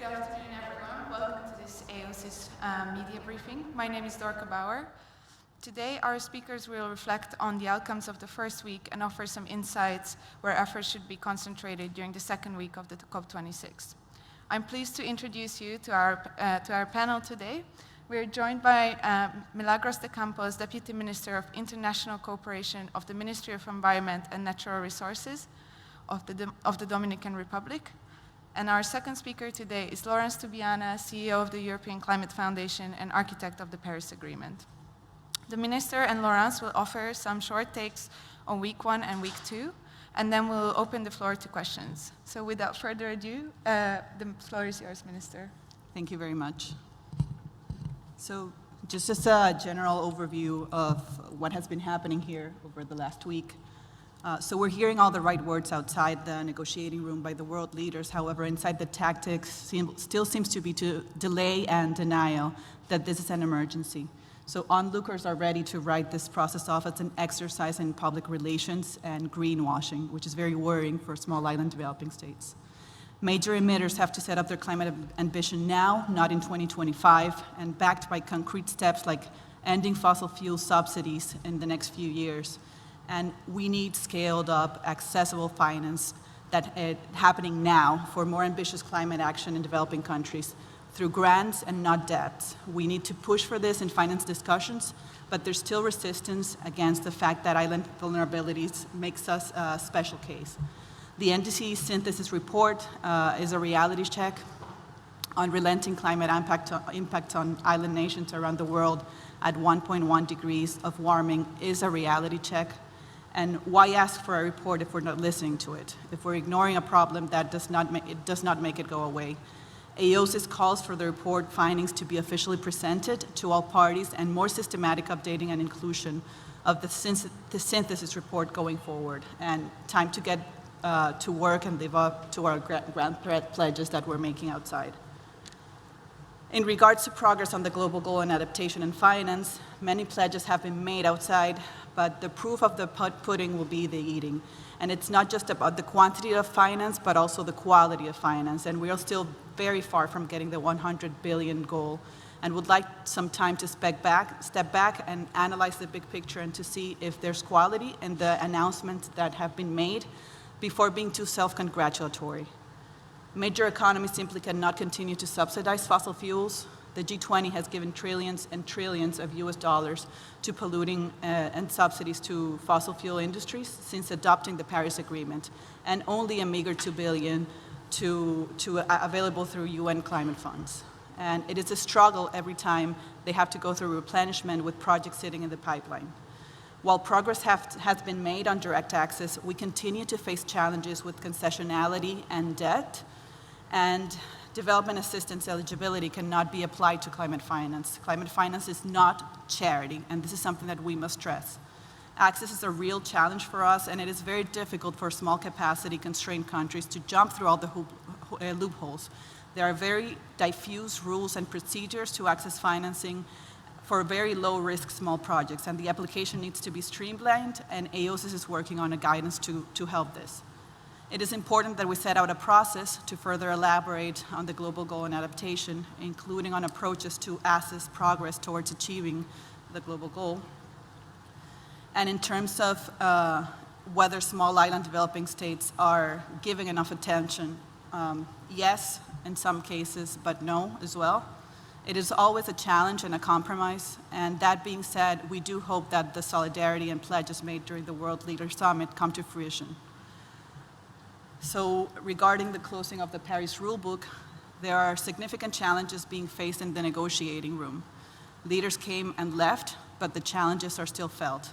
Good afternoon, everyone. Welcome to this AOSIS media briefing. My name is Dorke Bauer. Today, our speakers will reflect on the outcomes of the first week and offer some insights where efforts should be concentrated during the second week of the COP26. I'm pleased to introduce you to our panel today. We're joined by Milagros de Campos, Deputy Minister of International Cooperation of the Ministry of Environment and Natural Resources of the Dominican Republic. And our second speaker today is Laurence Tubiana, CEO of the European Climate Foundation and architect of the Paris Agreement. The Minister and Laurence will offer some short takes on week 1 and week 2, and then we'll open the floor to questions. So without further ado, the floor is yours, Minister. Thank you very much. So just as a general overview of what has been happening here over the last week. So we're hearing all the right words outside the negotiating room by the world leaders. However, inside the tactics still seems to be to delay and denial that this is an emergency. So onlookers are ready to write this process off as an exercise in public relations and greenwashing, which is very worrying for small island developing states. Major emitters have to set up their climate ambition now, not in 2025, and backed by concrete steps like ending fossil fuel subsidies in the next few years. And we need scaled up, accessible finance happening now for more ambitious climate action in developing countries through grants and not debt. We need to push for this in finance discussions, but there's still resistance against the fact that island vulnerabilities makes us a special case. The NDC synthesis report is a reality check on relenting climate impact on island nations around the world at 1.1 degrees of warming is a reality check. And why ask for a report if we're not listening to it? If we're ignoring a problem that does not make it go away? AOSIS calls for the report findings to be officially presented to all parties and more systematic updating and inclusion of the synthesis report going forward. And time to get to work and live up to our grand pledges that we're making outside. In regards to progress on the global goal on adaptation and finance, many pledges have been made outside, but the proof of the pudding will be the eating. And it's not just about the quantity of finance, but also the quality of finance. And we are still very far from getting the 100 billion goal, and would like some time to step back and analyze the big picture and to see if there's quality in the announcements that have been made before being too self-congratulatory. Major economies simply cannot continue to subsidize fossil fuels. The G20 has given trillions and trillions of US dollars to polluting and subsidies to fossil fuel industries since adopting the Paris Agreement, and only a meager 2 billion available through UN climate funds. And it is a struggle every time they have to go through replenishment with projects sitting in the pipeline. While progress has been made on direct access, we continue to face challenges with concessionality and debt, and development assistance eligibility cannot be applied to climate finance. Climate finance is not charity, and this is something that we must stress. Access is a real challenge for us, and it is very difficult for small capacity constrained countries to jump through all the loopholes. There are very diffuse rules and procedures to access financing for very low risk small projects, and the application needs to be streamlined, and AOSIS is working on a guidance to help this. It is important that we set out a process to further elaborate on the global goal and adaptation, including on approaches to assess progress towards achieving the global goal. And in terms of whether small island developing states are giving enough attention, yes, in some cases, but no as well. It is always a challenge and a compromise, and that being said, we do hope that the solidarity and pledges made during the World Leaders Summit come to fruition. So regarding the closing of the Paris rulebook, there are significant challenges being faced in the negotiating room. Leaders came and left, but the challenges are still felt.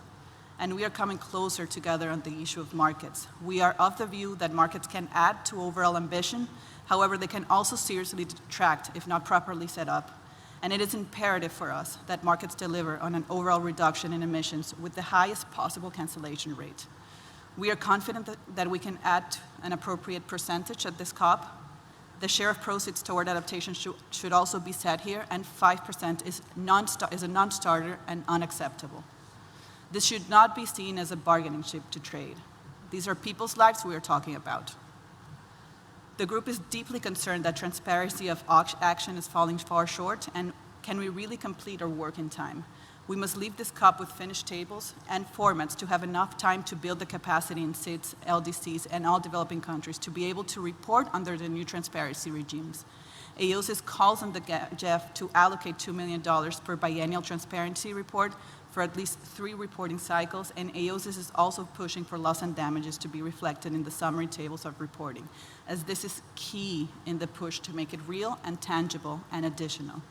And we are coming closer together on the issue of markets. We are of the view that markets can add to overall ambition. However, they can also seriously detract if not properly set up. And it is imperative for us that markets deliver on an overall reduction in emissions with the highest possible cancellation rate. We are confident that we can add an appropriate percentage at this COP. The share of proceeds toward adaptation should also be set here, and 5% is a non-starter and unacceptable. This should not be seen as a bargaining chip to trade. These are people's lives we are talking about. The group is deeply concerned that transparency of action is falling far short, and can we really complete our work in time? We must leave this COP with finished tables and formats to have enough time to build the capacity in SIDS, LDCs, and all developing countries to be able to report under the new transparency regimes. AOSIS calls on the GEF to allocate $2 million per biennial transparency report for at least 3 reporting cycles, and AOSIS is also pushing for loss and damages to be reflected in the summary tables of reporting, as this is key in the push to make it real and tangible and additional.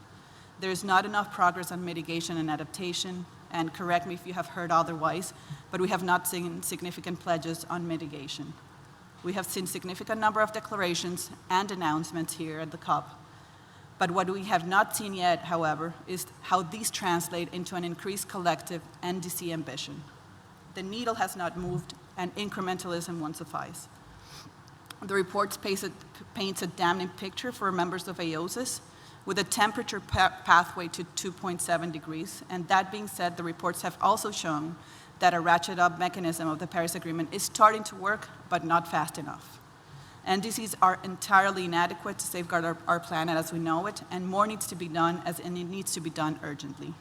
There is not enough progress on mitigation and adaptation, and correct me if you have heard otherwise, but we have not seen significant pledges on mitigation. We have seen significant number of declarations and announcements here at the COP. But what we have not seen yet, however, is how these translate into an increased collective NDC ambition. The needle has not moved, and incrementalism won't suffice. The report paints a damning picture for members of AOSIS, with a temperature pathway to 2.7 degrees. And that being said, the reports have also shown that a ratchet-up mechanism of the Paris Agreement is starting to work, but not fast enough. NDCs are entirely inadequate to safeguard our planet as we know it, and more needs to be done, and it needs to be done urgently.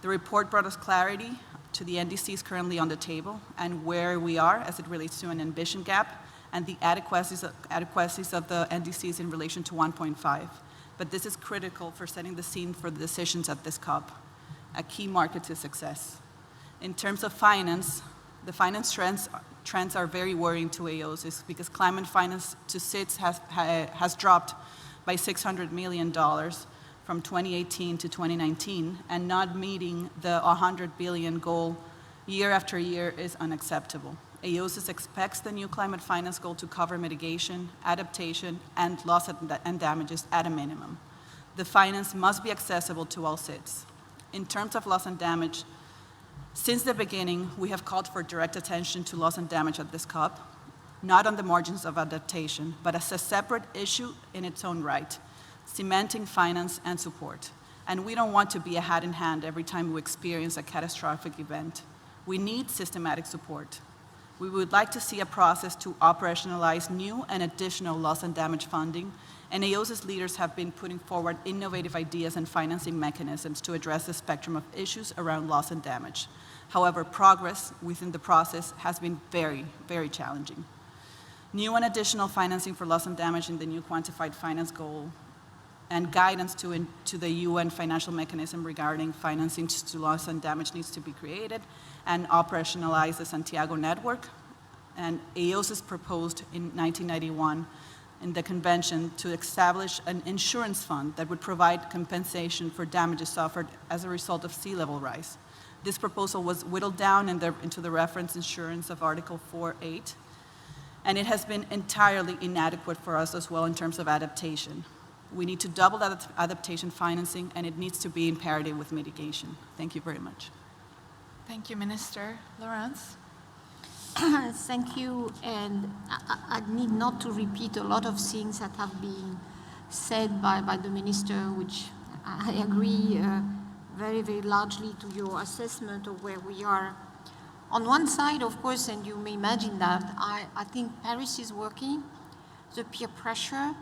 The report brought us clarity to the NDCs currently on the table and where we are as it relates to an ambition gap and the adequacies of the NDCs in relation to 1.5. But this is critical for setting the scene for the decisions at this COP, a key marker to success. In terms of finance, the finance trends are very worrying to AOSIS because climate finance to SIDS has dropped by $600 million from 2018 to 2019, and not meeting the 100 billion goal year after year is unacceptable. AOSIS expects the new climate finance goal to cover mitigation, adaptation, and loss and damages at a minimum. The finance must be accessible to all SIDS. In terms of loss and damage, since the beginning, we have called for direct attention to loss and damage at this COP, not on the margins of adaptation, but as a separate issue in its own right, cementing finance and support. And we don't want to be a hat in hand every time we experience a catastrophic event. We need systematic support. We would like to see a process to operationalize new and additional loss and damage funding, and AOSIS leaders have been putting forward innovative ideas and financing mechanisms to address the spectrum of issues around loss and damage. However, progress within the process has been very, very challenging. New and additional financing for loss and damage in the new quantified finance goal and guidance to the UN financial mechanism regarding financing to loss and damage needs to be created and operationalize the Santiago network. And AOSIS proposed in 1991 in the convention to establish an insurance fund that would provide compensation for damages suffered as a result of sea level rise. This proposal was whittled down into the reference insurance of Article 4.8, and it has been entirely inadequate for us as well in terms of adaptation. We need to double that adaptation financing, and it needs to be in parity with mitigation. Thank you very much. Thank you, Minister. Laurence? Thank you, and I need not to repeat a lot of things that have been said by the Minister, which I agree very, very largely to your assessment of where we are. On one side, of course, and you may imagine that, I think Paris is working, the peer pressure,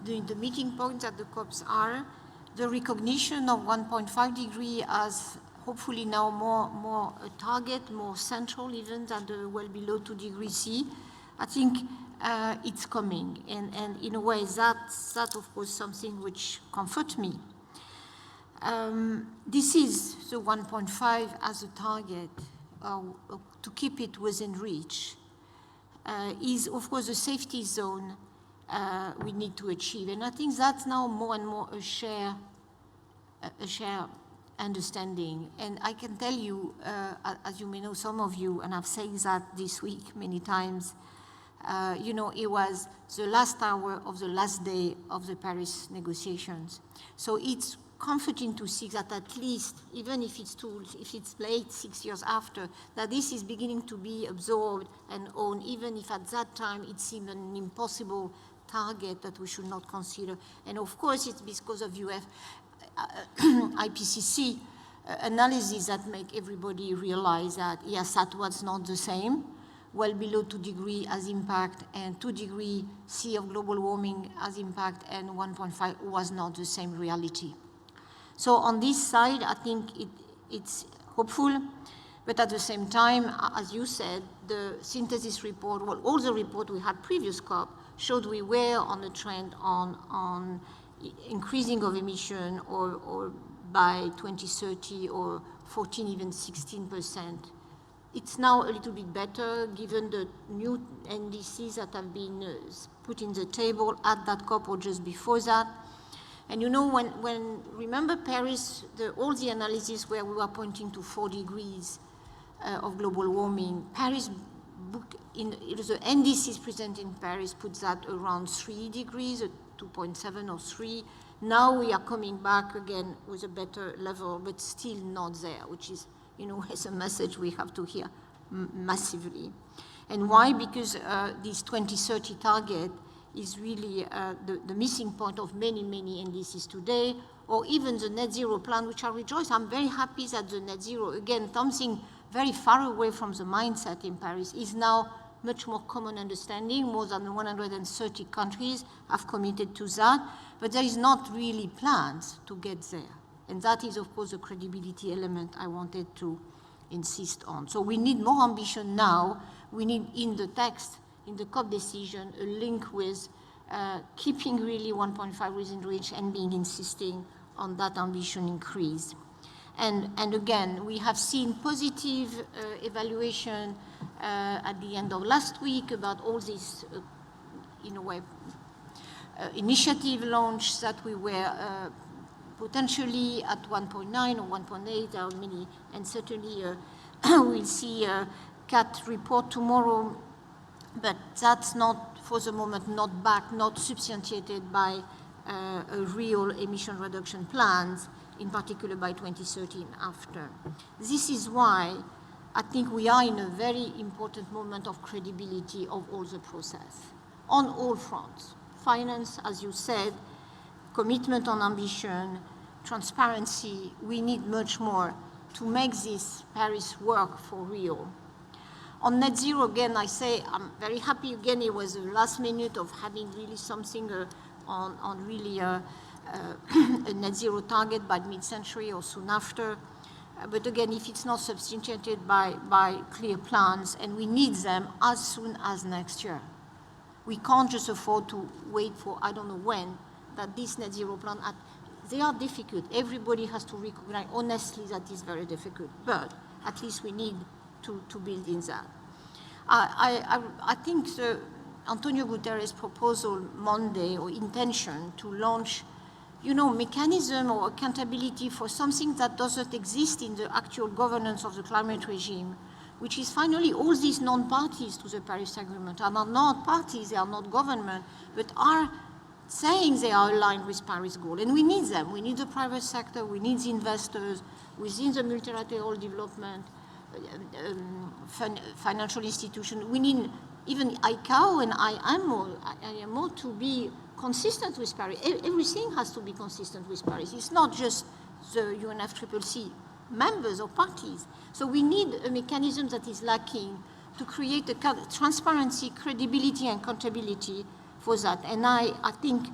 the meeting points at the COPs are, the recognition of 1.5 degree as hopefully now more a target, more central even than the well below 2 degrees C. I think it's coming, and in a way that's of course something which comforts me. This is the 1.5 as a target to keep it within reach is of course a safety zone we need to achieve, and I think that's now more and more a share understanding. And I can tell you, as you may know, some of you, and I've said that this week many times, you know, it was the last hour of the last day of the Paris negotiations. So it's comforting to see that at least, even if it's late, 6 years after, that this is beginning to be absorbed and owned, even if at that time it seemed an impossible target that we should not consider. And of course, it's because of IPCC analysis that make everybody realize that, yes, that was not the same. well below 2 degrees as impact, and 2 degree C of global warming as impact, and 1.5 was not the same reality. So on this side, I think it's hopeful, but at the same time, as you said, the synthesis report, well, all the report we had previous COP showed we were on a trend on increasing of emission or by 2030 or 14, even 16%. It's now a little bit better given the new NDCs that have been put in the table at that COP or just before that. And you know, when remember Paris, all the analysis where we were pointing to 4 degrees of global warming, Paris book in the NDCs presented in Paris puts that around 3 degrees, 2.7 or 3. Now we are coming back again with a better level, but still not there, which is, you know, it's a message we have to hear massively. And why? Because this 2030 target is really the missing point of many, many NDCs today, or even the net zero plan, which I rejoice. I'm very happy that the net zero, again, something very far away from the mindset in Paris, is now much more common understanding. More than 130 countries have committed to that, but there is not really plans to get there. And that is, of course, the credibility element I wanted to insist on. So we need more ambition now. We need in the text, in the COP decision, a link with keeping really 1.5 within reach and insisting on that ambition increase. And again, we have seen positive evaluation at the end of last week about all these, in a way, initiative launch that we were potentially at 1.9 or 1.8, there are many, and certainly we'll see a CAT report tomorrow, but that's not, for the moment, not backed, not substantiated by a real emission reduction plans, in particular by 2030 and after. This is why I think we are in a very important moment of credibility of all the process, on all fronts. Finance, as you said, commitment on ambition, transparency. We need much more to make this Paris work for real. On net zero, again, I say I'm very happy. Again, it was the last minute of having really something on really a net zero target by mid-century or soon after. But again, if it's not substantiated by clear plans, and we need them as soon as next year. We can't just afford to wait for, I don't know when, that this net zero plan, they are difficult. Everybody has to recognize, honestly, that is very difficult. But at least we need to build in that. I think Antonio Guterres' proposal Monday, or intention to launch, you know, mechanism or accountability for something that doesn't exist in the actual governance of the climate regime, which is finally all these non-parties to the Paris Agreement are not parties, they are not government, but are saying they are aligned with Paris goal. And we need them. We need the private sector, we need the investors within the multilateral development, financial institution. We need even ICAO and IMO to be consistent with Paris. Everything has to be consistent with Paris. It's not just the UNFCCC members or parties. So we need a mechanism that is lacking to create a transparency, credibility, and accountability for that. And I think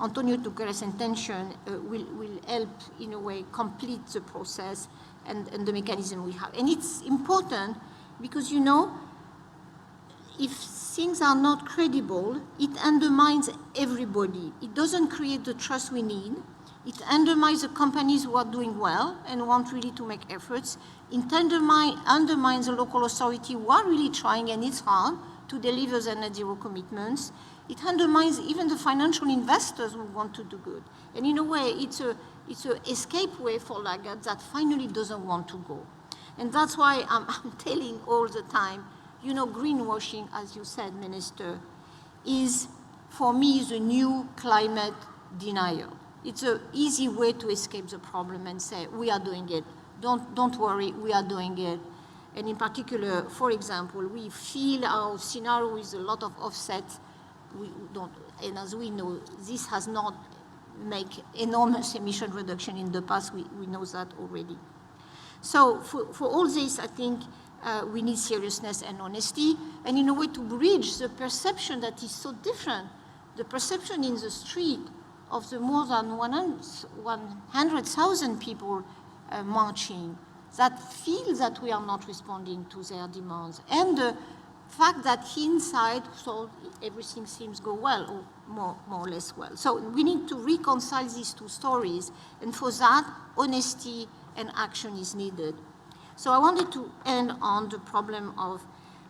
Antonio Guterres' intention will help, in a way, complete the process and the mechanism we have. And it's important because, you know, if things are not credible, it undermines everybody. It doesn't create the trust we need. It undermines the companies who are doing well and want really to make efforts. It undermines the local authority who are really trying, and it's hard, to deliver their net zero commitments. It undermines even the financial investors who want to do good. And in a way, it's an escape way for laggards that finally doesn't want to go. And that's why I'm telling all the time, you know, greenwashing, as you said, Minister, is, for me, the new climate denial. It's an easy way to escape the problem and say, we are doing it. Don't worry, we are doing it. And in particular, for example, we feel our scenario with a lot of offsets. We don't, and as we know, this has not made enormous emission reduction in the past. We know that already. So for all this, I think we need seriousness and honesty, and in a way to bridge the perception that is so different, the perception in the street of the more than 100,000 people marching that feel that we are not responding to their demands, and the fact that inside, so everything seems go well, or more or less well. So we need to reconcile these two stories, and for that, honesty and action is needed. So I wanted to end on the problem of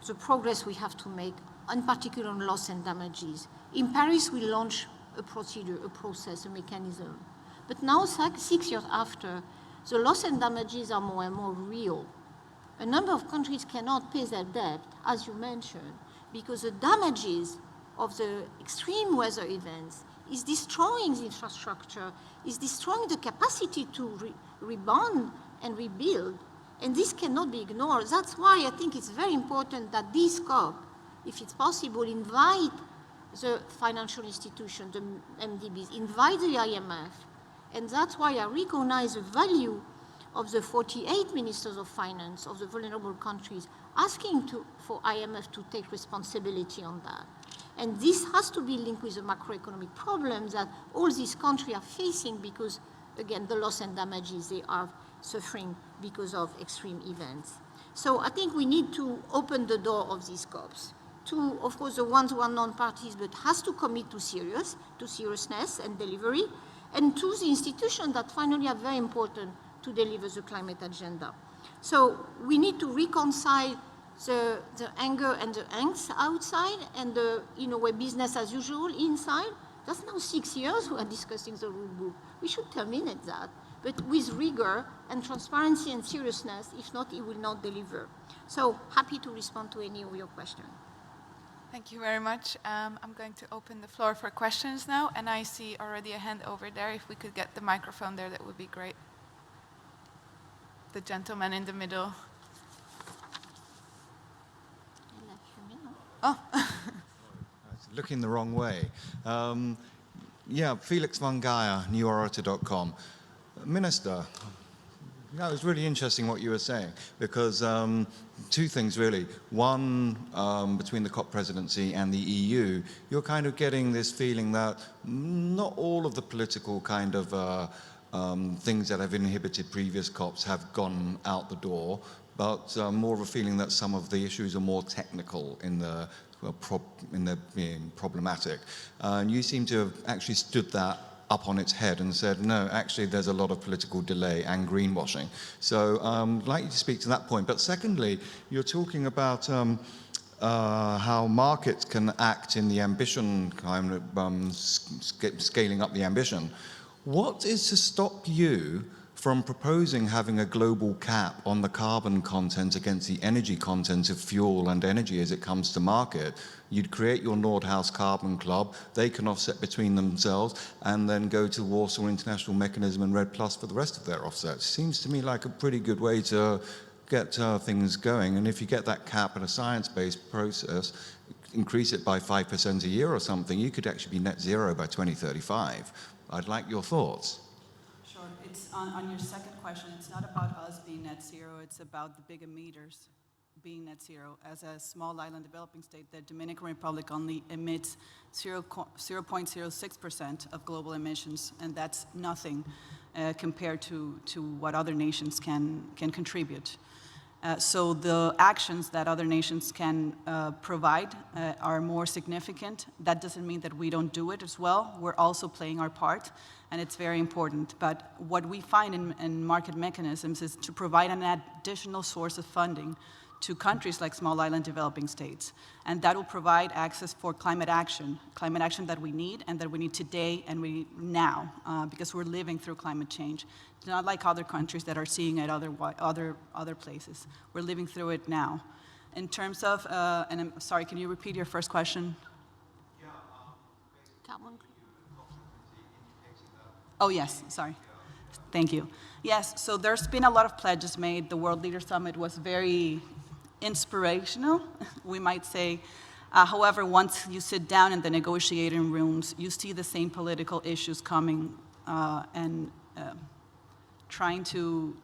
the progress we have to make, in particular on loss and damages. In Paris, we launched a procedure, a process, a mechanism. But now, 6 years after, the loss and damages are more and more real. A number of countries cannot pay their debt, as you mentioned, because the damages of the extreme weather events is destroying the infrastructure, is destroying the capacity to rebound and rebuild. And this cannot be ignored. That's why I think it's very important that this COP, if it's possible, invite the financial institutions, the MDBs, invite the IMF. And that's why I recognize the value of the 48 ministers of finance of the vulnerable countries asking for IMF to take responsibility on that. And this has to be linked with the macroeconomic problems that all these countries are facing because, again, the loss and damages they are suffering because of extreme events. So I think we need to open the door of these COPs to, of course, the ones who are non-parties but has to commit to seriousness and delivery, and to the institutions that finally are very important to deliver the climate agenda. So we need to reconcile the anger and the angst outside and the, in a way, business as usual inside. That's now 6 years we are discussing the rule book. We should terminate that, but with rigor and transparency and seriousness. If not, it will not deliver. So happy to respond to any of your questions. Thank you very much. I'm going to open the floor for questions now, and I see already a hand over there. If we could get the microphone there, that would be great. The gentleman in the middle. Oh. Looking the wrong way. Yeah, Felix von Geyer, neworator.com. Minister, that was really interesting what you were saying, because two things really. One, between the COP presidency and the EU, you're kind of getting this feeling that not all of the political kind of things that have inhibited previous COPs have gone out the door, but more of a feeling that some of the issues are more technical in their being problematic. And you seem to have actually stood that up on its head and said, no, actually there's a lot of political delay and greenwashing. So I'd like you to speak to that point. But secondly, you're talking about how markets can act in the ambition, kind of scaling up the ambition. What is to stop you from proposing having a global cap on the carbon content against the energy content of fuel and energy as it comes to market? You'd create your Nordhaus Carbon Club, they can offset between themselves, and then go to Warsaw International Mechanism and RED Plus for the rest of their offsets. Seems to me like a pretty good way to get things going. And if you get that cap in a science-based process, increase it by 5% a year or something, you could actually be net zero by 2035. I'd like your thoughts. Sure. It's on your second question, it's not about us being net zero, it's about the big emitters being net zero. As a small island developing state, the Dominican Republic only emits 0.06% of global emissions, and that's nothing compared to what other nations can contribute. So the actions that other nations can provide are more significant. That doesn't mean that we don't do it as well. We're also playing our part, and it's very important. But what we find in market mechanisms is to provide an additional source of funding to countries like small island developing states. And that will provide access for climate action that we need and that we need today and we need now, because we're living through climate change. It's not like other countries that are seeing it other places. We're living through it now. In terms of, and I'm sorry, can you repeat your first question? Yeah, Oh, yes, sorry. Thank you. Yes, so there's been a lot of pledges made. The World Leader Summit was very inspirational, we might say. However, once you sit down in the negotiating rooms, you see the same political issues coming and trying to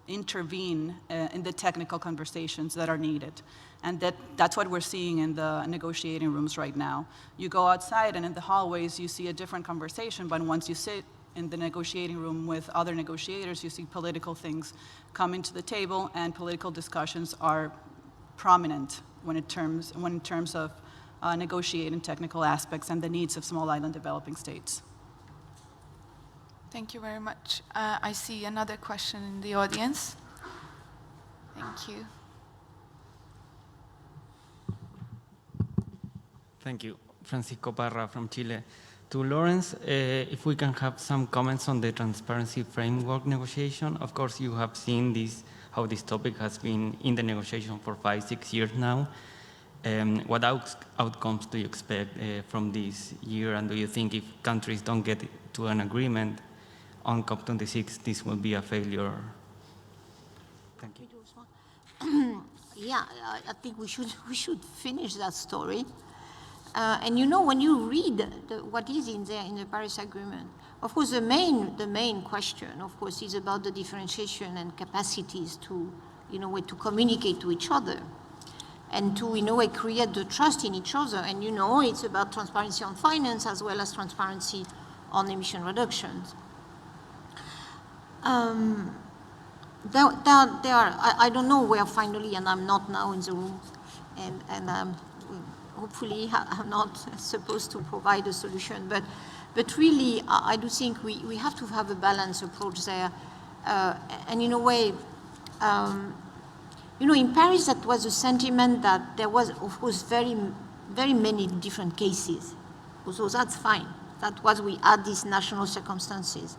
intervene in the technical conversations that are needed. And that's what we're seeing in the negotiating rooms right now. You go outside and in the hallways you see a different conversation, but once you sit in the negotiating room with other negotiators, you see political things coming to the table, and political discussions are prominent when in terms of negotiating technical aspects and the needs of small island developing states. Thank you very much. I see another question in the audience. Thank you. Thank you. Francisco Parra from Chile. To Lawrence, if we can have some comments on the transparency framework negotiation. Of course, you have seen how this topic has been in the negotiation for 5-6 years now. What outcomes do you expect from this year? And do you think if countries don't get to an agreement on COP26, this will be a failure? Thank you. Yeah, I think we should finish that story. And you know, when you read what is in there in the Paris Agreement, of course, the main question, of course, is about the differentiation and capacities to, in a way, to communicate to each other and to, in a way, create the trust in each other. And you know, it's about transparency on finance as well as transparency on emission reductions. There are, I don't know where finally, and I'm not now in the room, and hopefully I'm not supposed to provide a solution, but really I do think we have to have a balanced approach there. And in a way, you know, in Paris that was a sentiment that there was, of course, very many different cases. So that's fine. That was, we had these national circumstances.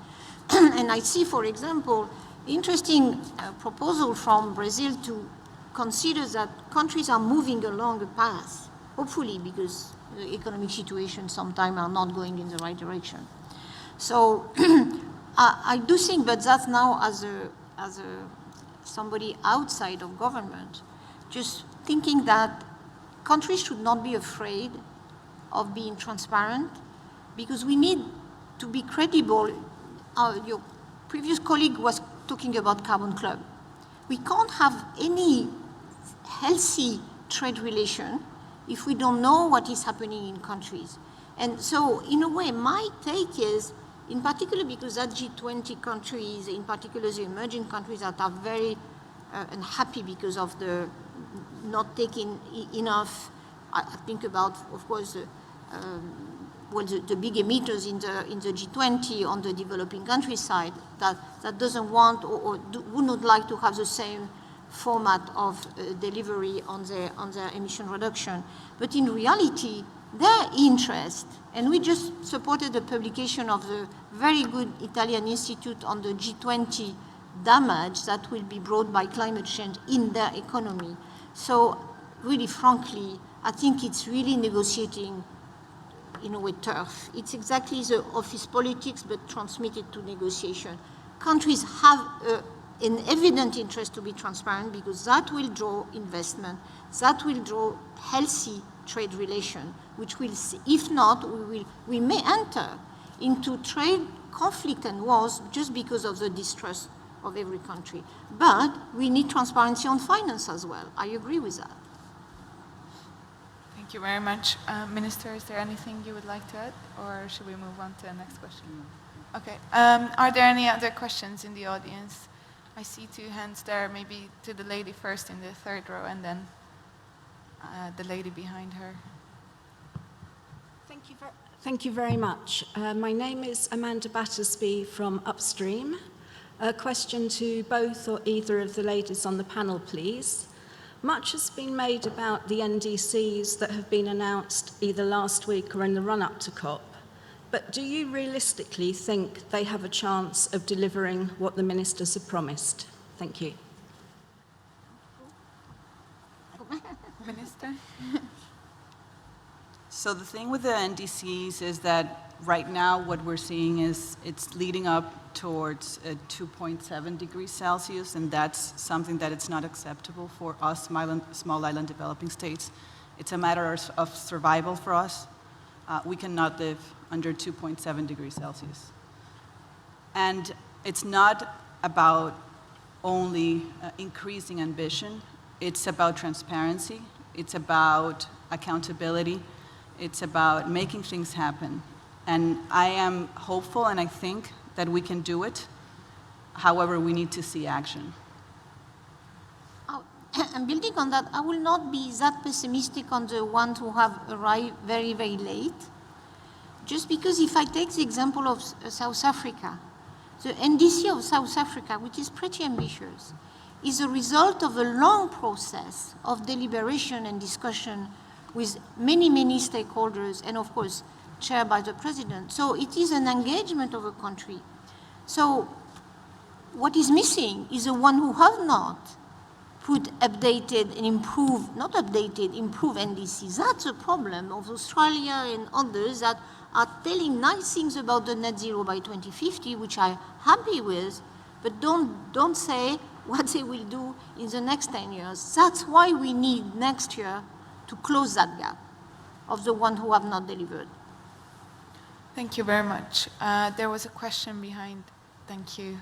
And I see, for example, interesting proposal from Brazil to consider that countries are moving along a path, hopefully because the economic situation sometimes are not going in the right direction. So I do think, but that's now as somebody outside of government, just thinking that countries should not be afraid of being transparent, because we need to be credible. Your previous colleague was talking about Carbon Club. We can't have any healthy trade relation if we don't know what is happening in countries. And so, in a way, my take is, in particular because that G20 countries, in particular the emerging countries that are very unhappy because of the not taking enough, I think about, of course, well, the big emitters in the G20 on the developing country side that doesn't want or would not like to have the same format of delivery on their emission reduction. But in reality, their interest, and we just supported the publication of the very good Italian Institute on the G20 damage that will be brought by climate change in their economy. So really, frankly, I think it's really negotiating in a way turf. It's exactly the office politics, but transmitted to negotiation. Countries have an evident interest to be transparent because that will draw investment, that will draw healthy trade relation, which will, if not, we may enter into trade conflict and wars just because of the distrust of every country. But we need transparency on finance as well. I agree with that. Thank you very much. Minister, is there anything you would like to add, or should we move on to the next question? Okay. Are there any other questions in the audience? I see two hands there, maybe to the lady first in the third row, and then the lady behind her. Thank you very much. My name is Amanda Battersby from Upstream. A question to both or either of the ladies on the panel, please. Much has been made about the NDCs that have been announced either last week or in the run-up to COP. But do you realistically think they have a chance of delivering what the ministers have promised? Thank you. Minister? So the thing with the NDCs is that right now what we're seeing is it's leading up towards 2.7 degrees Celsius, and that's something that it's not acceptable for us small island developing states. It's a matter of survival for us. We cannot live under 2.7 degrees Celsius. And it's not about only increasing ambition. It's about transparency. It's about accountability. It's about making things happen. And I am hopeful, and I think that we can do it. However, we need to see action. And building on that, I will not be that pessimistic on the ones who have arrived very, very late. Just because if I take the example of South Africa, the NDC of South Africa, which is pretty ambitious, is a result of a long process of deliberation and discussion with many, many stakeholders, and of course, chaired by the president. So it is an engagement of a country. So what is missing is the one who have not put updated and improved, not updated, improved NDCs. That's a problem of Australia and others that are telling nice things about the net zero by 2050, which I'm happy with, but don't say what they will do in the next 10 years. That's why we need next year to close that gap of the ones who have not delivered. Thank you very much. There was a question behind. Thank you.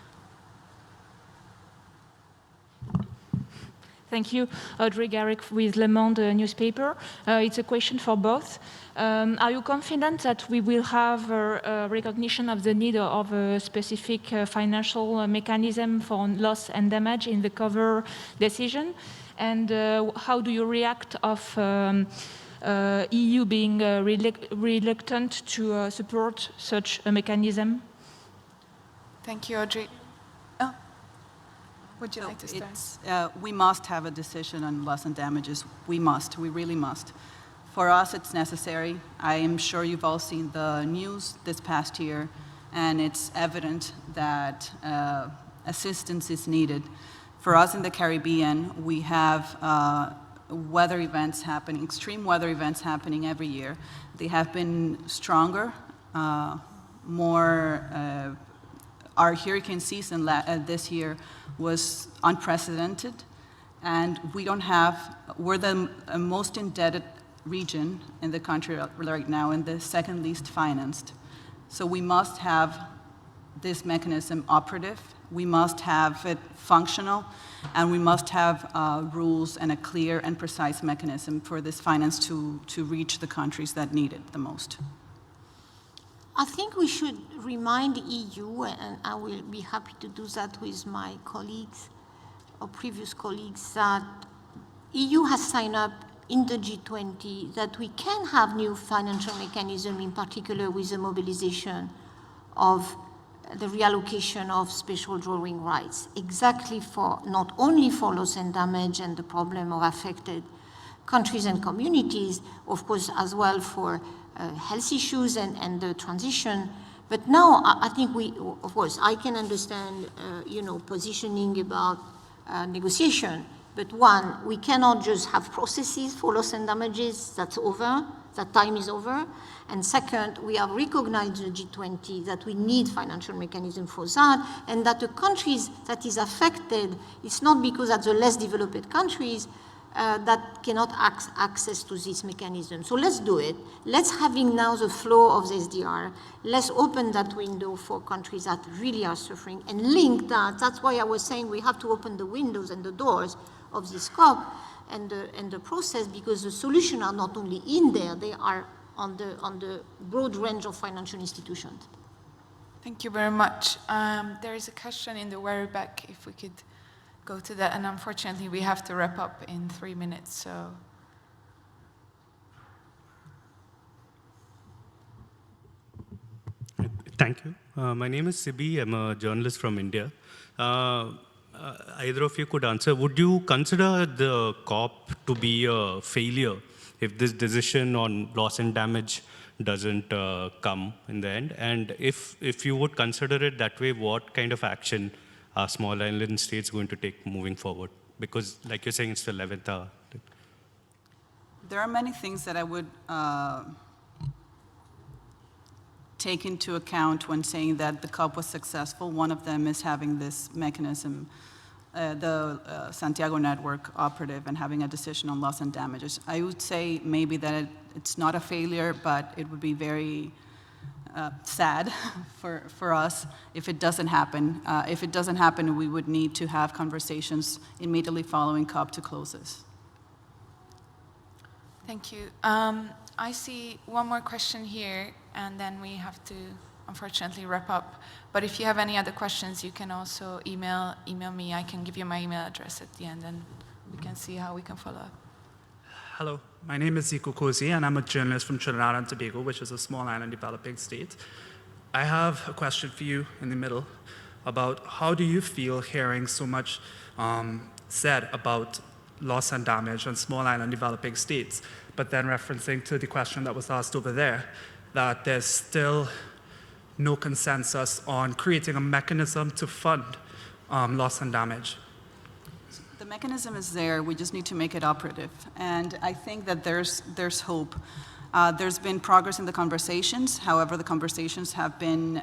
Thank you. Audrey Garrick with Le Monde newspaper. It's a question for both. Are you confident that we will have a recognition of the need of a specific financial mechanism for loss and damage in the cover decision? And how do you react of EU being reluctant to support such a mechanism? Thank you, Audrey. Would you like to start? We must have a decision on loss and damages. We really must. For us, it's necessary. I am sure you've all seen the news this past year, and it's evident that assistance is needed. For us in the Caribbean, we have weather events happening, extreme weather events happening every year. They have been stronger, more. Our hurricane season this year was unprecedented, and we're the most indebted region in the country right now and the second least financed. So we must have this mechanism operative, we must have it functional, and we must have rules and a clear and precise mechanism for this finance to reach the countries that need it the most. I think we should remind the EU, and I will be happy to do that with my colleagues or previous colleagues, that EU has signed up in the G20 that we can have new financial mechanism, in particular with the mobilization of the reallocation of special drawing rights, exactly for, not only for loss and damage and the problem of affected countries and communities, of course, as well for health issues and the transition. But now I think of course, I can understand, positioning about negotiation. But one, we cannot just have processes for loss and damages. That's over. That time is over. And second, we have recognized the G20 that we need financial mechanism for that, and that the countries that is affected, it's not because that's the less developed countries that cannot access to this mechanism. So let's do it. Let's having now the flow of the SDR. Let's open that window for countries that really are suffering and link that. That's why I was saying we have to open the windows and the doors of this COP and the process, because the solutions are not only in there, they are on the broad range of financial institutions. Thank you very much. There is a question in the very back, if we could go to that, and unfortunately we have to wrap up in 3 minutes, so. Thank you. My name is Sibi. I'm a journalist from India. Either of you could answer. Would you consider the COP to be a failure if this decision on loss and damage doesn't come in the end? And if you would consider it that way, what kind of action are small island states going to take moving forward? Because like you're saying, it's the 11th hour. There are many things that I would take into account when saying that the COP was successful. One of them is having this mechanism, the Santiago network operative, and having a decision on loss and damages. I would say maybe that it's not a failure, but it would be very sad for us if it doesn't happen. If it doesn't happen, we would need to have conversations immediately following COP to close this. Thank you. I see one more question here, and then we have to, unfortunately, wrap up. But if you have any other questions, you can also email me. I can give you my email address at the end, and we can see how we can follow up. Hello, my name is Zico Kozi, and I'm a journalist from Trinidad and Tobago, which is a small island developing state. I have a question for you in the middle about how do you feel hearing so much said about loss and damage on small island developing states, but then referencing to the question that was asked over there, that there's still no consensus on creating a mechanism to fund loss and damage. The mechanism is there, we just need to make it operative. And I think that there's hope. There's been progress in the conversations, however, the conversations have been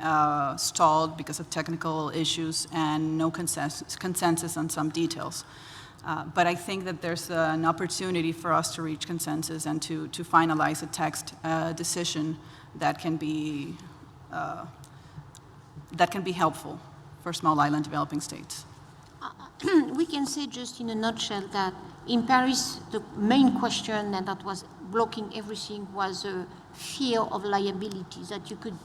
stalled because of technical issues and no consensus on some details. But I think that there's an opportunity for us to reach consensus and to finalize a text decision that can be helpful for small island developing states. We can say just in a nutshell that in Paris, the main question that was blocking everything was a fear of liability, that you could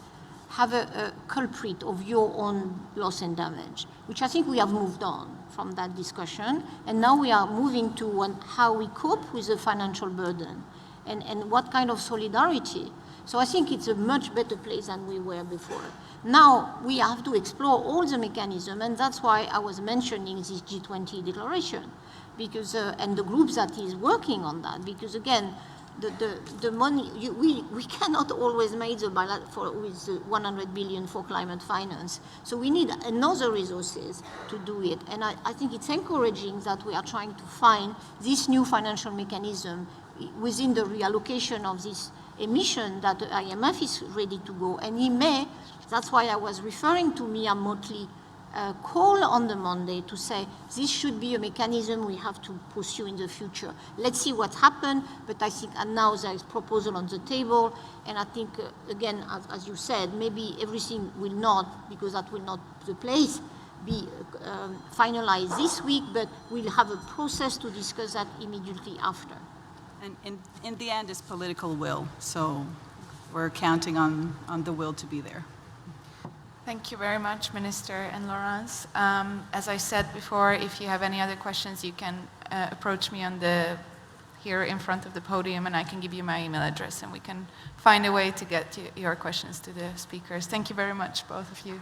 have a culprit of your own loss and damage, which I think we have moved on from that discussion. And now we are moving to how we cope with the financial burden and what kind of solidarity. So I think it's a much better place than we were before. Now we have to explore all the mechanisms, and that's why I was mentioning this G20 declaration, because and the group that is working on that, because again, the money, we cannot always make the with the 100 billion for climate finance. So we need another resources to do it. And I think it's encouraging that we are trying to find this new financial mechanism within the reallocation of this emission that the IMF is ready to go. And he may, that's why I was referring to Mia Motley call on the Monday to say this should be a mechanism we have to pursue in the future. Let's see what happened, but I think now there is proposal on the table, and I think, again, as you said, maybe everything will not, because that will not the place, be finalized this week, but we'll have a process to discuss that immediately after. And in the end, it's political will, so we're counting on the will to be there. Thank you very much, Minister and Laurence. As I said before, if you have any other questions, you can approach me here in front of the podium, and I can give you my email address, and we can find a way to get your questions to the speakers. Thank you very much, both of you.